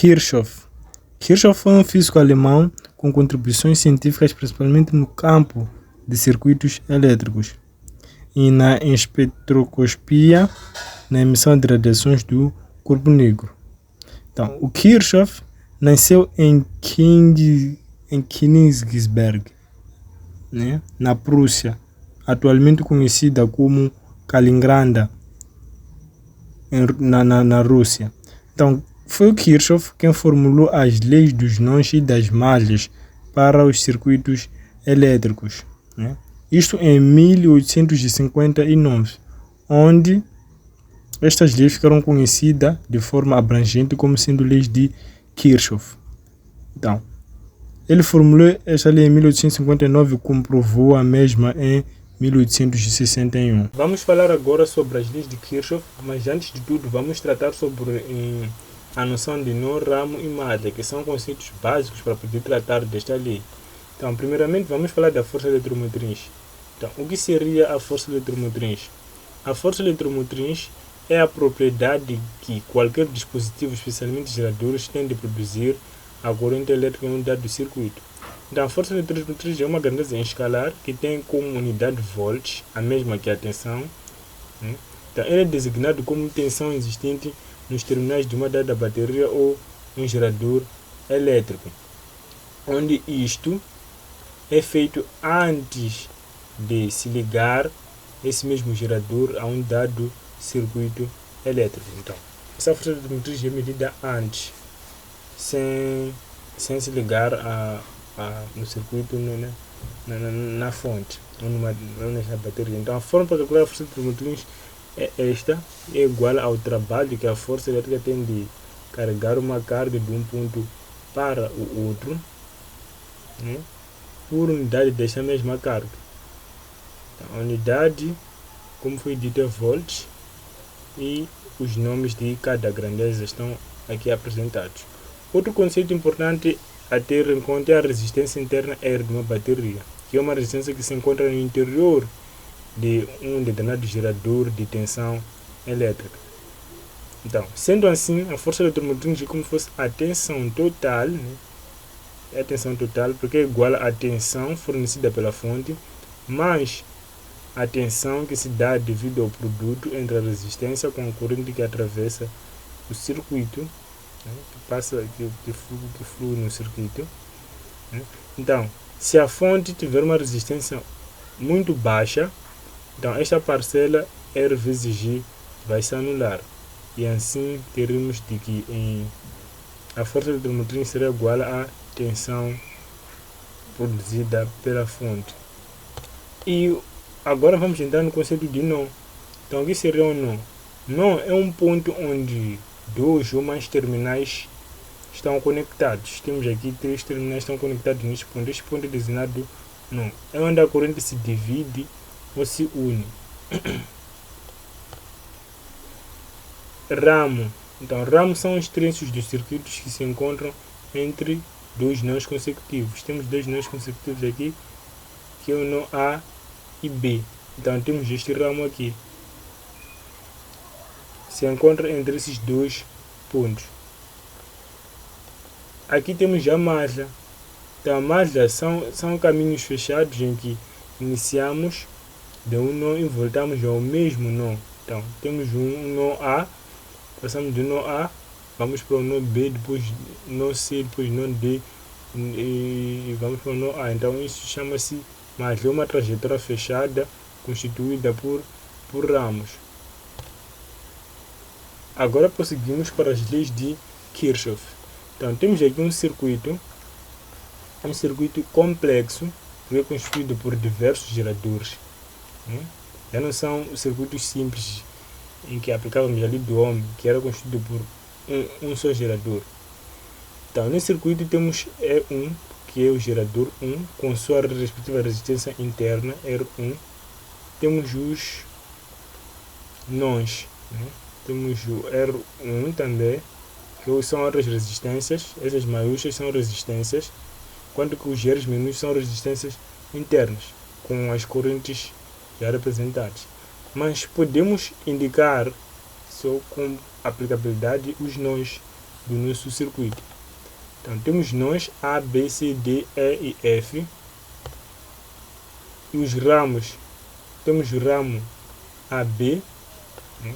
Kirchhoff. Kirchhoff foi um físico alemão com contribuições científicas principalmente no campo de circuitos elétricos e na espectroscopia, na emissão de radiações do corpo negro. Então, o Kirchhoff nasceu em Königsberg, né, na Prússia, atualmente conhecida como Kaliningrado, na Rússia. Então, foi o Kirchhoff quem formulou as leis dos nós e das malhas para os circuitos elétricos, né? Isto em 1859, onde estas leis ficaram conhecidas de forma abrangente como sendo leis de Kirchhoff. Então, ele formulou esta lei em 1859 e comprovou a mesma em 1861. Vamos falar agora sobre as leis de Kirchhoff, mas antes de tudo vamos tratar sobre a noção de nó, ramo e malha, que são conceitos básicos para poder tratar desta lei. Então, primeiramente vamos falar da força eletromotriz. Então, o que seria a força eletromotriz? A força eletromotriz é a propriedade que qualquer dispositivo, especialmente geradores, tem de produzir a corrente elétrica em um dado circuito. Então, a força eletromotriz é uma grandeza escalar que tem como unidade volts, a mesma que a tensão, né? Então, ele é designado como tensão existente nos terminais de uma dada bateria ou um gerador elétrico, onde isto é feito antes de se ligar esse mesmo gerador a um dado circuito elétrico. Então, essa força eletromotriz é medida antes, sem se ligar no circuito, na fonte, ou na bateria. Então, a forma para calcular a força eletromotriz é esta, é igual ao trabalho que a força elétrica tem de carregar uma carga de um ponto para o outro, né, por unidade desta mesma carga. Então, a unidade, como foi dito, é volts, e os nomes de cada grandeza estão aqui apresentados. Outro conceito importante a ter em conta é a resistência interna R de uma bateria, que é uma resistência que se encontra no interior de um determinado gerador de tensão elétrica. Então, sendo assim, a força eletromotriz é como se fosse a tensão total, né? É a tensão total, porque é igual à tensão fornecida pela fonte, mais a tensão que se dá devido ao produto entre a resistência com a corrente que atravessa o circuito, né? que flui no circuito, né? Então, se a fonte tiver uma resistência muito baixa, então esta parcela R vezes G vai se anular, e assim teremos de que a força eletromotriz será igual à tensão produzida pela fonte. E agora vamos entrar no conceito de nó. Então, o que seria um nó? Nó é um ponto onde dois ou mais terminais estão conectados. Temos aqui 3 terminais que estão conectados neste ponto. Este ponto é designado nó. É onde a corrente se divide ou se une. Ramo. Então, ramos são os trechos dos circuitos que se encontram entre dois nós consecutivos. Temos 2 nós consecutivos aqui, que é o nó A e B. Então, temos este ramo aqui, se encontra entre esses 2 pontos. Aqui temos já a malha. Então, a malha são caminhos fechados em que iniciamos de um nó e voltamos ao mesmo nó. Então, temos um nó A, passamos do nó A, vamos para o nó B, depois nó C, depois nó D, e vamos para o nó A. Então, isso chama-se malha, é uma trajetória fechada constituída por ramos. Agora prosseguimos para as leis de Kirchhoff. Então, temos aqui um circuito complexo, que é constituído por diversos geradores, né? Já não são circuitos simples em que aplicávamos a lei do Ohm, que era constituído por um só gerador. Então, nesse circuito temos E1, que é o gerador 1, com sua respectiva resistência interna, R1. Temos os nós, né? Temos o R1 também, que são outras resistências. Essas maiúsculas são resistências, enquanto que os R's minúsculos são resistências internas, com as correntes já representadas. Mas podemos indicar só com aplicabilidade os nós do nosso circuito. Então, temos nós A, B, C, D, E e F. E os ramos, temos o ramo AB,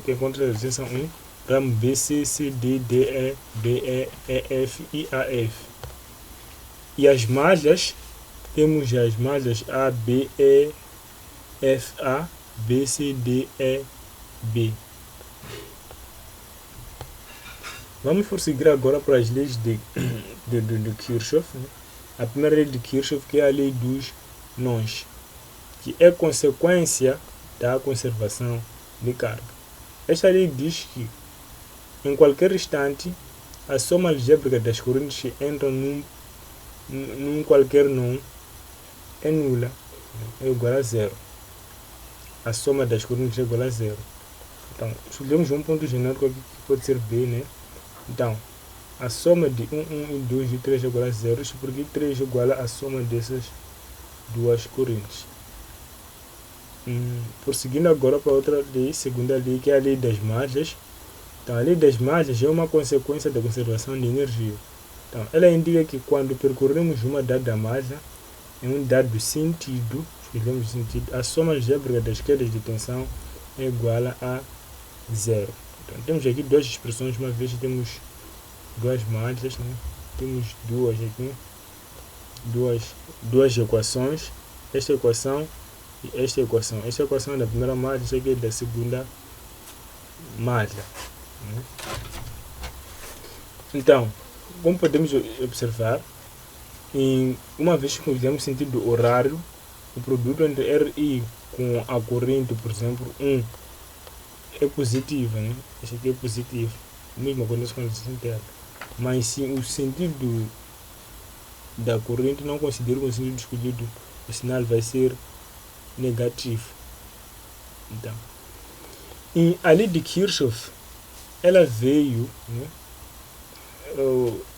que encontra a resistência 1, ramo B, C, C, D, D, E, B, E, E, F e AF. E as malhas, temos as malhas A, B, E, F, A, B, C, D, E, B. Vamos prosseguir agora para as leis de Kirchhoff. A primeira lei de Kirchhoff, que é a lei dos nós, que é consequência da conservação de carga. Esta lei diz que, em qualquer instante, a soma algébrica das correntes que entram num qualquer nó é nula, é igual a zero. A soma das correntes é igual a zero. Então, escolhemos um ponto genérico aqui que pode ser B, né? Então, a soma de 1, 1 e 2 e 3 é igual a zero, isso porque 3 é igual à soma dessas duas correntes. Prosseguindo agora para outra lei, segunda lei, que é a lei das malhas. Então, a lei das malhas é uma consequência da conservação de energia. Então, ela indica que quando percorremos uma dada malha, em um dado sentido, escolhemos o sentido, a soma algébrica das quedas de tensão é igual a zero. Então, temos aqui duas expressões, uma vez temos duas malhas, né? Temos duas aqui, duas equações, esta equação e esta equação. Esta equação é da primeira malha, esta aqui é da segunda malha, né? Então, como podemos observar, uma vez que fizemos sentido horário, o produto entre RI com a corrente, por exemplo, 1 é positivo, né? Este aqui é positivo, mesmo acontece com a resistência interna. Mas se o sentido da corrente não considera o sentido escolhido, o sinal vai ser negativo. Então, e a lei de Kirchhoff, ela veio, né?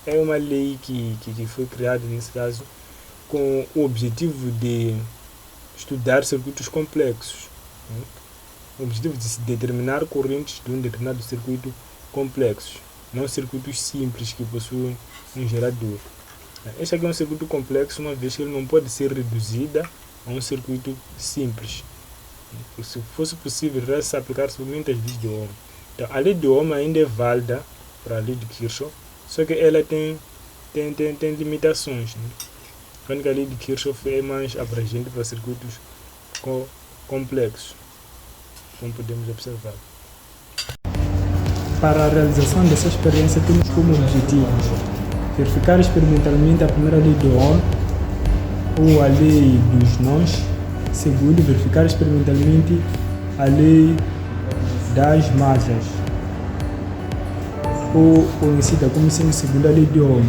É uma lei que foi criada, nesse caso, com o objetivo de estudar circuitos complexos, né? O objetivo de se determinar correntes de um determinado circuito complexo, não circuitos simples que possuem um gerador. Este aqui é um circuito complexo, uma vez que ele não pode ser reduzido a um circuito simples. Se fosse possível, já se aplicar somente as leis de Ohm. Então, a lei de Ohm ainda é válida para a lei de Kirchhoff, só que ela tem limitações, né? Quando a lei de Kirchhoff é mais abrangente para circuitos complexos, como podemos observar. Para a realização dessa experiência, temos como objetivo verificar experimentalmente a primeira lei de Ohm ou a lei dos nós. Segundo, verificar experimentalmente a lei das malhas, ou conhecida como sendo segunda lei de Ohm.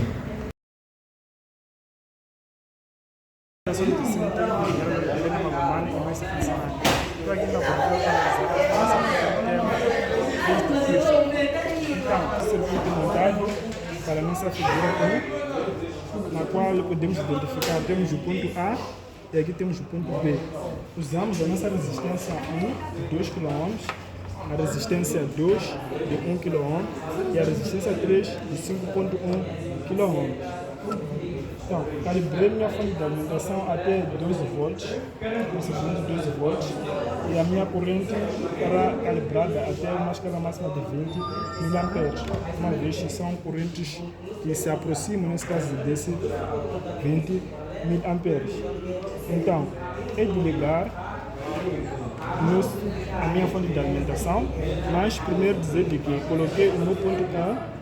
Para a nossa figura 1, na qual podemos identificar, temos o ponto A e aqui temos o ponto B. Usamos a nossa resistência 1 de 2 kΩ, a resistência 2 de 1 kΩ e a resistência 3 de 5.1 kΩ. Então, calibrei minha fonte de alimentação até 12 volts, conseguindo 12 volts, e a minha corrente será calibrada até uma escala máxima de 20 mA, uma vez que são correntes que se aproximam, nesse caso, desse 20 mA. Então, é de ligar a minha fonte de alimentação, mas primeiro dizer de que coloquei o meu ponto A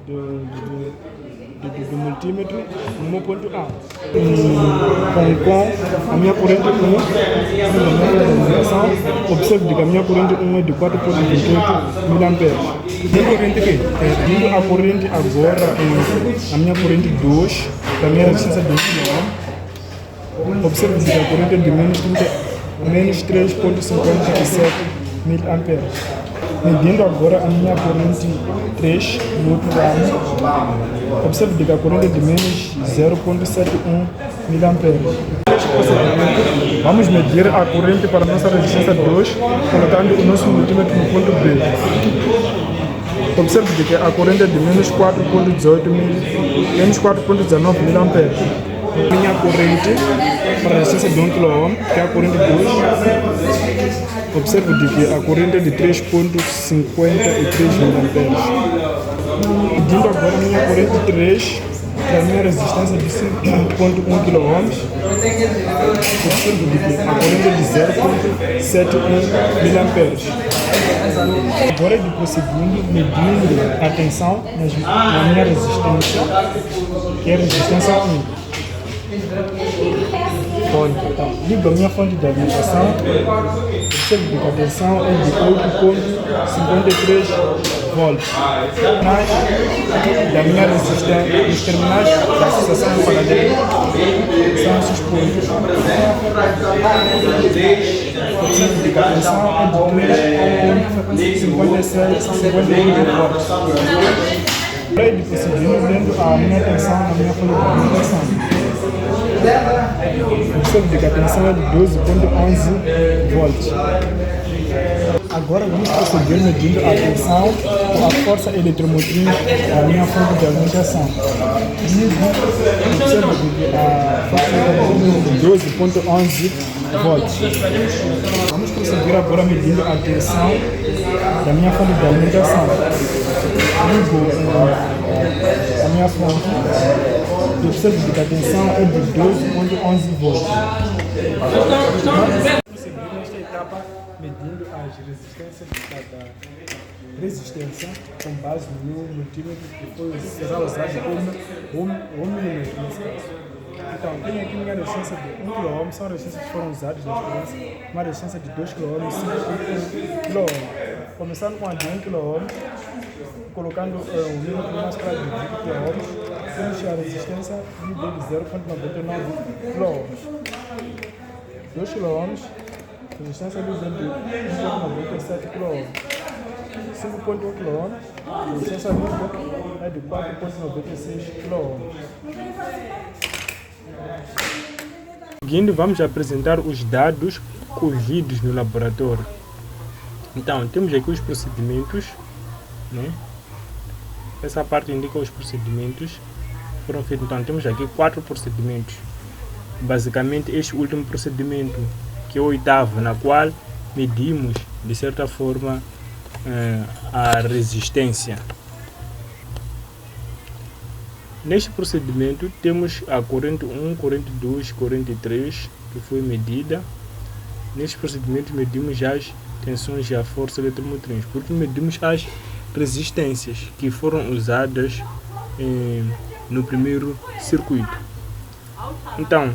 do multímetro no meu ponto A. Com a minha corrente 1, observe que a minha corrente 1 é de 4.28 mA. Dividindo a corrente agora a minha corrente 2, da minha resistência de 1 kΩ, observe que a corrente é de menos 3.57 mA. Medindo agora a minha corrente 3 no outro ramo, observe que a corrente é de menos 0.71 mA. Vamos medir a corrente para a nossa resistência 2, colocando o nosso multímetro no ponto B. Observe que a corrente é de menos 4.19 mA. Minha corrente para a resistência de 1 kΩ, que é a corrente 2. Observe que a corrente é de 3.53 mA. Medindo agora a minha corrente 3 para a minha resistência de 5.1 kΩ. Observe que a corrente é de 0.71 mA. Agora de prosseguindo, medindo a tensão na minha resistência, que é a resistência 1. Fonte. Então, ligo a minha fonte de alimentação. Observe que a tensão é de 8.53 volts. Da minha resistência, os terminais da associação paralela são esses pontos. Observe que a tensão é de 3.56 volts. Para de prosseguindo, vendo a minha tensão na minha folha de alimentação. Observe que a tensão é de 12.11 volts. Agora vamos prosseguir medindo a tensão com a força eletromotriz da minha fonte de alimentação. Observe que a força eletromotriz é de 12.11 volts. Vamos prosseguir agora medindo a tensão da minha fonte de alimentação. Ligo a minha fonte e observe que a tensão é de 12.11 volts. Prosseguir nesta etapa medindo as resistências de cada resistência com base no multímetro que será usado como ohmímetro nesse caso. Então, tenho aqui minha resistência de 1 kΩ, são resistências que foram usadas na experiência, uma resistência de 2 kΩ e 5 kΩ. Começando com a de 1 kΩ, colocando o milímetro na escala de 20 kΩ, temos a resistência de 0.99 kΩ. 2 kΩ, resistência de 1.97 kΩ. 5.1 kΩ, resistência é de 4.96 kΩ. Seguindo, vamos apresentar os dados colhidos no laboratório. Então, temos aqui os procedimentos, né? Essa parte indica os procedimentos que foram feitos. Então, temos aqui 4 procedimentos. Basicamente, este último procedimento, que é o oitavo, na qual medimos, de certa forma, a resistência. Neste procedimento, temos a corrente 1, corrente 2, corrente 3, que foi medida. Neste procedimento, medimos as tensões e a força eletromotriz, porque medimos as resistências que foram usadas no primeiro circuito. Então,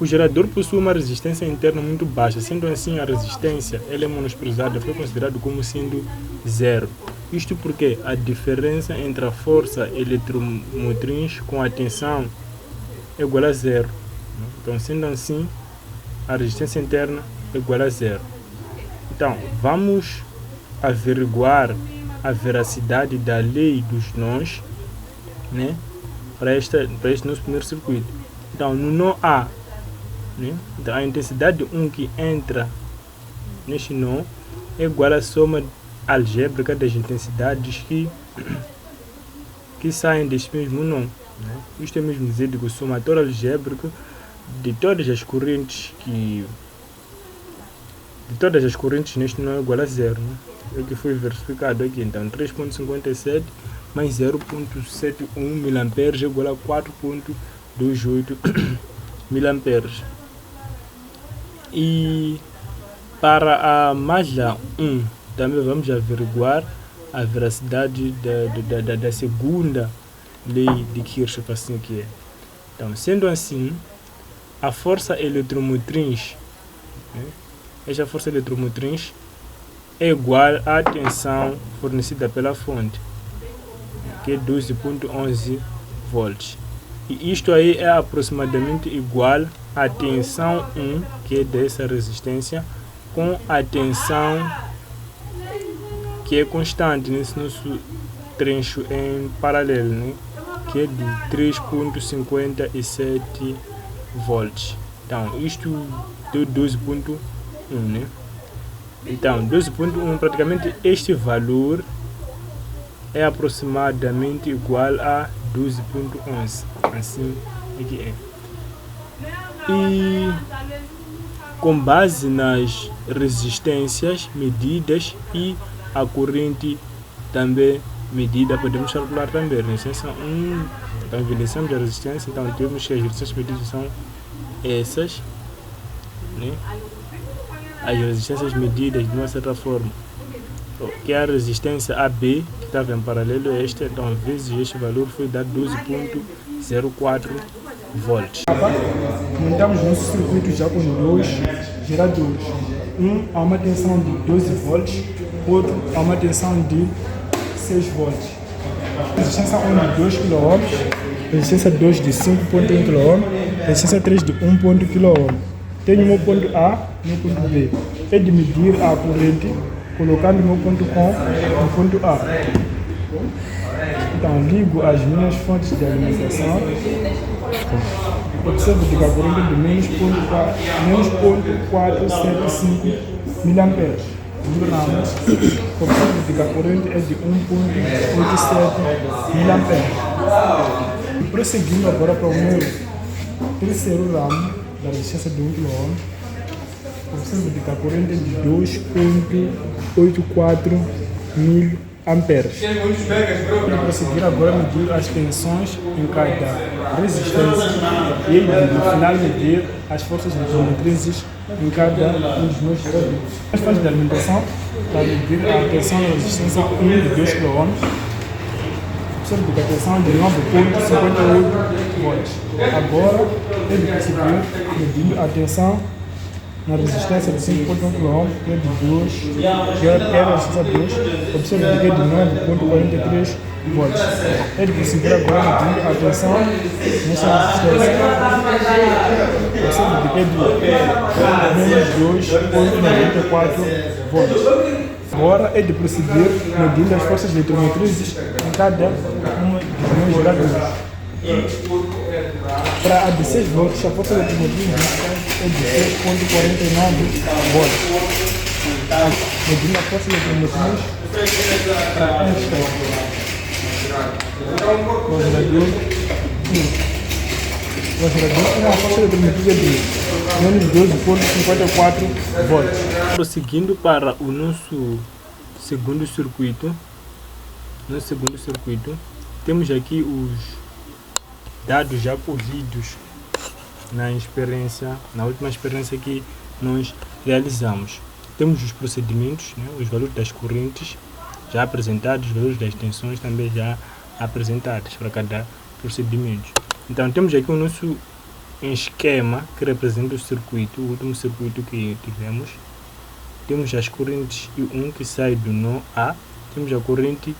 o gerador possui uma resistência interna muito baixa, sendo assim a resistência ela é menosprezada, foi considerado como sendo zero. Isto porque a diferença entre a força eletromotriz com a tensão é igual a zero. Então, sendo assim, a resistência interna é igual a zero. Então, vamos averiguar a veracidade da lei dos nós, né, para este nosso primeiro circuito. Então, no nó A, né, então, a intensidade 1 que entra neste nó é igual à soma algébrica das intensidades que saem deste mesmo nó. Né? Isto é mesmo dizer que o somatório algébrico de todas as correntes neste nó é igual a zero. Né? É o que foi verificado aqui. Então, 3.57 mais 0.71 mA é igual a 4.28 mA. E para a malha 1, também vamos averiguar a veracidade da segunda lei de Kirchhoff, assim que é. Então, sendo assim, a força eletromotriz, né, esta força eletromotriz é igual à tensão fornecida pela fonte, que é 12.11 volts. E isto aí é aproximadamente igual à tensão 1, que é dessa resistência, com a tensão que é constante nesse nosso trecho em paralelo, né? Que é de 3.57 volts. Então, isto deu 12.1, né? Então, 12.1, praticamente este valor é aproximadamente igual a 12.11, assim aqui é. E com base nas resistências medidas e a corrente também medida, podemos calcular também resistência 1, então evidenciamos a resistência, então temos que as resistências medidas são essas, né? As resistências medidas de uma certa forma, que é a resistência AB, que estava em paralelo a esta, então vezes este valor foi dado 12.04 volts. Montamos nosso circuito já com dois geradores, um a uma tensão de 12 volts, outro a uma tensão de 6 volts. Resistência 1 de 2 kΩ, resistência 2 de 5.1 kΩ, resistência 3 de 1 kΩ. Tenho o meu ponto A e o meu ponto B. É de medir a corrente colocando o meu ponto com no ponto A. Então ligo as minhas fontes de alimentação. Observo que a corrente é de menos 0.475 mA. Observo que a corrente é de 1.87 mA. E prosseguindo agora para o meu terceiro ramo da resistência de 1 kΩ, observo que a corrente é de 2.84 mA. Vou prosseguir agora a medir as tensões em cada resistência e no final medir as forças motrizes em cada um dos meus geradores. As fontes de alimentação para medir a tensão da resistência 1 de 2 kΩ. Observe que a tensão é de 9.58 volts. Agora ele prosseguir medindo a tensão na resistência de 5.1 kΩ, que é de 2, que é a resistência 2, observe que é de 9.43 volts. Ele prosseguir agora medindo a tensão nessa resistência. Observe que é de menos 2.94 volts. Agora é de prosseguir medindo as forças eletromotrizes em cada um dos meus geradores. Para a de 6 volts, a força eletromotriz é de 6.49 volts. Medindo a força eletromotriz para esta, o gerador tem uma força eletromotriz de menos 12.54 volts. Prosseguindo para o nosso segundo circuito, temos aqui os dados já colhidos na última experiência que nós realizamos. Temos os procedimentos, né, os valores das correntes já apresentados, os valores das tensões também já apresentados para cada procedimento. Então temos aqui o nosso esquema que representa o circuito, o último circuito que tivemos. Temos as correntes I1 que sai do nó A, temos a corrente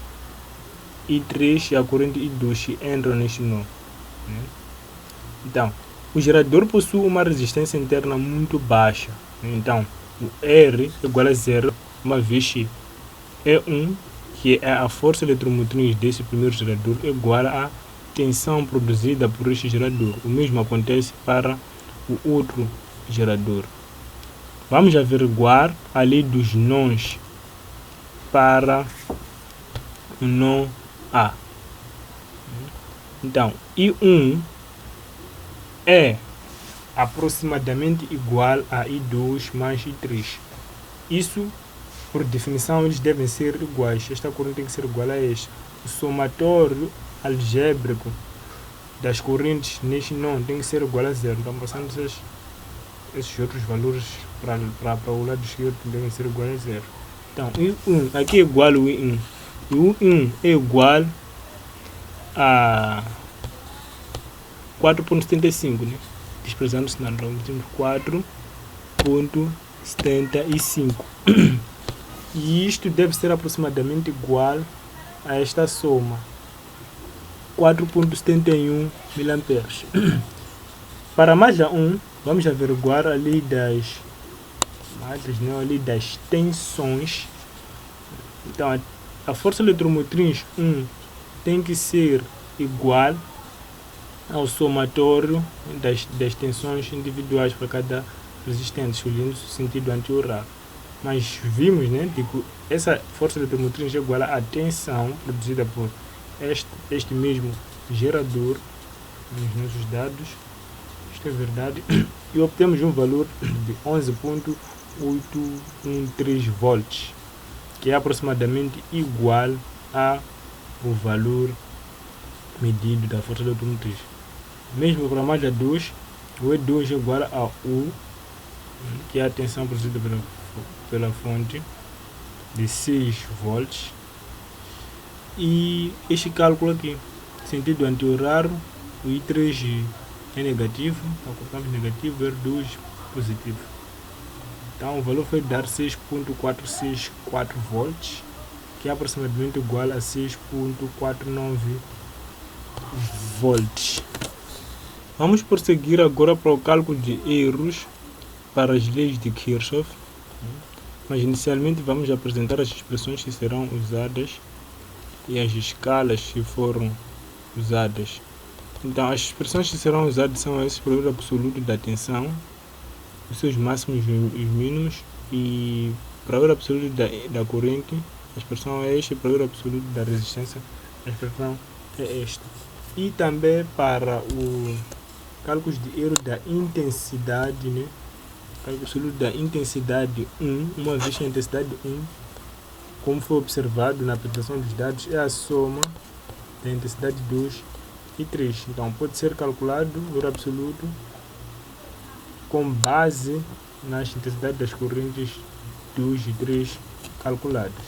I3 e a corrente I2 que entram neste nó. Então, o gerador possui uma resistência interna muito baixa. Então, o R igual a 0, uma vez que E1, que é a força eletromotriz desse primeiro gerador, é igual à tensão produzida por este gerador. O mesmo acontece para o outro gerador. Vamos averiguar a lei dos nós para o nó A. Então, I1 é aproximadamente igual a I2 mais I3. Isso, por definição, eles devem ser iguais. Esta corrente tem que ser igual a esta. O somatório algébrico das correntes neste nó tem que ser igual a 0. Então, passando esses outros valores para o lado esquerdo devem ser iguais a 0. Então, I1 aqui é igual ao I1. E o I1 é igual a 4.75, né? Desprezando-se na então temos 4.75. E isto deve ser aproximadamente igual a esta soma, 4.71 mA. Para mais a 1, vamos averiguar a lei das tensões. Então, a força eletromotriz 1 tem que ser igual ao somatório das tensões individuais para cada resistente, escolhendo o sentido anti-horário. mas vimos, né, que essa força eletromotriz é igual à tensão produzida por este mesmo gerador nos nossos dados. Isto é verdade. E obtemos um valor de 11.813 volts, que é aproximadamente igual ao valor medido da força eletromotriz. Mesmo para a malha 2, o E2 é igual a U, que é a tensão produzida pela fonte, de 6 volts. E este cálculo aqui, sentido anti-horário, o I3 é negativo, então colocamos negativo, R2 positivo. Então o valor foi dar 6.464 volts, que é aproximadamente igual a 6.49 volts. Vamos prosseguir agora para o cálculo de erros para as leis de Kirchhoff, mas inicialmente vamos apresentar as expressões que serão usadas e as escalas que foram usadas. Então, as expressões que serão usadas são esse valor absoluto da tensão, os seus máximos e os mínimos, e para o valor absoluto da corrente, a expressão é esta, e para o valor absoluto da resistência, a expressão é esta. E também para o cálculo de erro da intensidade, né? Cálculo absoluto da intensidade 1, uma vez que a intensidade 1, como foi observado na apresentação dos dados, é a soma da intensidade 2 e 3. Então pode ser calculado o valor absoluto com base nas intensidades das correntes 2 e 3 calculadas.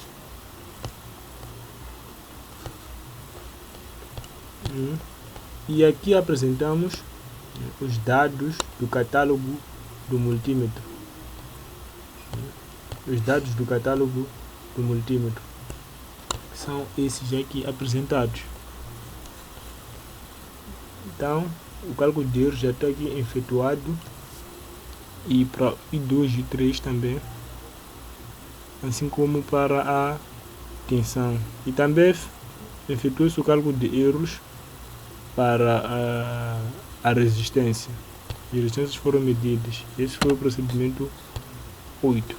E aqui apresentamos os dados do catálogo do multímetro. Os dados do catálogo do multímetro são esses aqui apresentados. Então, o cálculo de erros já está aqui efetuado, e para I2 e 3 também, assim como para a tensão. E também efetuou-se o cálculo de erros para a resistência. As resistências foram medidas. Esse foi o procedimento 8.